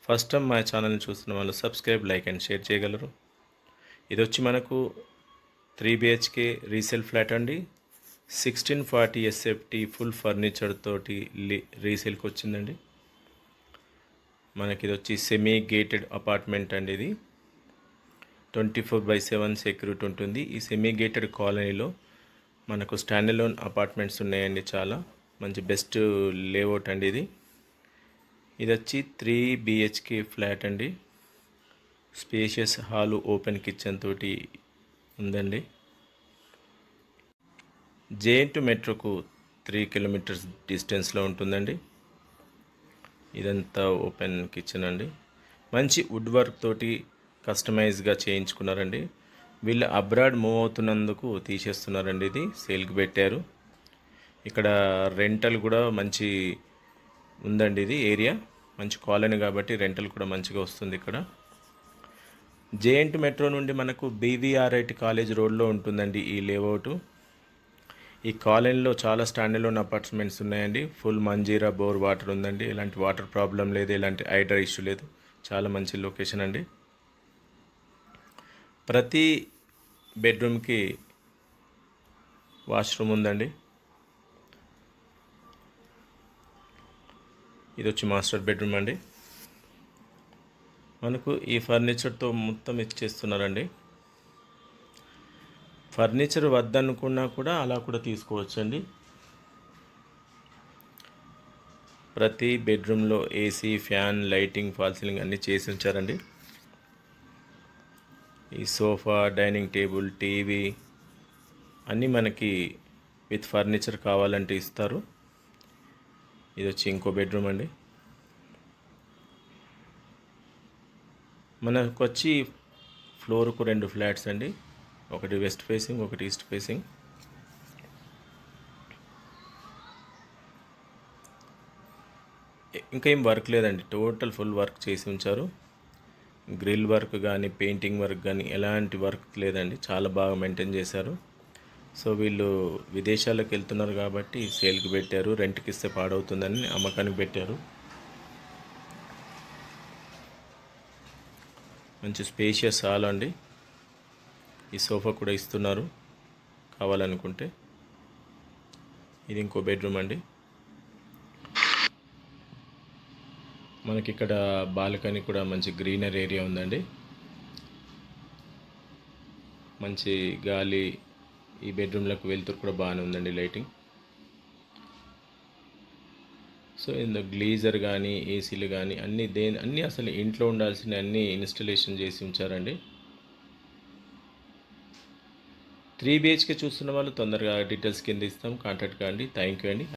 First time మా ఛానల్ని చూస్తున్న వాళ్ళు సబ్స్క్రైబ్, లైక్ అండ్ షేర్ చేయగలరు. ఇది వచ్చి మనకు 3 BHK రీసేల్ ఫ్లాట్ అండి. 1640 SFT ఫుల్ ఫర్నిచర్ తోటి రీసేల్కి వచ్చిందండి. మనకి ఇది వచ్చి సెమీ గేటెడ్ అపార్ట్మెంట్ అండి. ఇది 24/7 సెక్యూరిటీ ఉంటుంది. ఈ సెమీ గేటెడ్ కాలనీలో మనకు స్టాండ్ అలోన్ అపార్ట్మెంట్స్ ఉన్నాయండి. చాలా మంచి బెస్ట్ లేఅవుట్ అండి ఇది. ఇది వచ్చి 3 BHK ఫ్లాట్ అండి. స్పేషియస్ హాలు, ఓపెన్ కిచెన్ తోటి ఉందండి. JN2 మెట్రోకు 3 కిలోమీటర్స్ డిస్టెన్స్లో ఉంటుందండి. ఇదంతా ఓపెన్ కిచెన్ అండి. మంచి వుడ్ వర్క్ తోటి కస్టమైజ్గా చేయించుకున్నారండి. వీళ్ళు అబ్రాడ్ మూవ్ అవుతున్నందుకు తీసేస్తున్నారండి. ఇది సేల్కి పెట్టారు. ఇక్కడ రెంటల్ కూడా మంచి ఉందండి. ఇది ఏరియా మంచి కాలనీ కాబట్టి రెంటల్ కూడా మంచిగా వస్తుంది. ఇక్కడ JN2 మెట్రో నుండి మనకు BVRIT కాలేజ్ రోడ్లో ఉంటుందండి ఈ లేఅవుట్. ఈ కాలనీలో చాలా స్టాండ్ అలోన్ అపార్ట్మెంట్స్ ఉన్నాయండి. ఫుల్ మంజీరా బోర్ వాటర్ ఉందండి. ఎలాంటి వాటర్ ప్రాబ్లం లేదు, ఎలాంటి హైడ్రా ఇష్యూ లేదు. చాలా మంచి లొకేషన్ అండి. ప్రతి బెడ్రూమ్కి వాష్రూమ్ ఉందండి. ఇది వచ్చి మాస్టర్ బెడ్రూమ్ అండి. మనకు ఈ ఫర్నిచర్తో మొత్తం ఇచ్చేస్తున్నారండి. ఫర్నిచర్ వద్దనుకున్నా కూడా అలా కూడా తీసుకోవచ్చండి. ప్రతి బెడ్రూమ్లో AC, fan, lighting, fall ceiling అన్నీ చేసి ఉంచారండి. ఈ సోఫా, డైనింగ్ టేబుల్, టీవీ అన్నీ మనకి విత్ ఫర్నిచర్ కావాలంటే ఇస్తారు. ఇది వచ్చి ఇంకో బెడ్రూమ్ అండి. మనకు వచ్చి ఫ్లోర్కు 2 ఫ్లాట్స్ అండి. ఒకటి వెస్ట్ ఫేసింగ్, ఒకటి ఈస్ట్ ఫేసింగ్. ఇంకా ఏం వర్క్ లేదండి. టోటల్ ఫుల్ వర్క్ చేసి ఉంచారు. గ్రిల్ వర్క్ కానీ, పెయింటింగ్ వర్క్ కానీ ఎలాంటి వర్క్ లేదండి. చాలా బాగా మెయింటైన్ చేశారు. సో వీళ్ళు విదేశాలకు వెళ్తున్నారు కాబట్టి సేల్కి పెట్టారు. రెంట్కి ఇస్తే పాడవుతుందని అమ్మకానికి పెట్టారు. మంచి స్పేషియస్ హాల్ అండి. ఈ సోఫా కూడా ఇస్తున్నారు కావాలనుకుంటే. ఇది ఇంకో బెడ్రూమ్ అండి. మనకి ఇక్కడ బాల్కనీ కూడా మంచి గ్రీనరీ ఏరియా ఉందండి. మంచి గాలి ఈ బెడ్రూమ్లకు వెళ్తురు కూడా బాగానే ఉందండి. లైటింగ్. సో ఇందులో గ్లీజర్ కానీ, ఏసీలు కానీ అన్నీ అసలు ఇంట్లో ఉండాల్సిన అన్నీ ఇన్స్టలేషన్ చేసి ఉంచారండి. 3 BHK చూస్తున్న వాళ్ళు తొందరగా డీటెయిల్స్ కింద ఇస్తాం, కాంటాక్ట్ కాండి. థ్యాంక్ యూ అండి.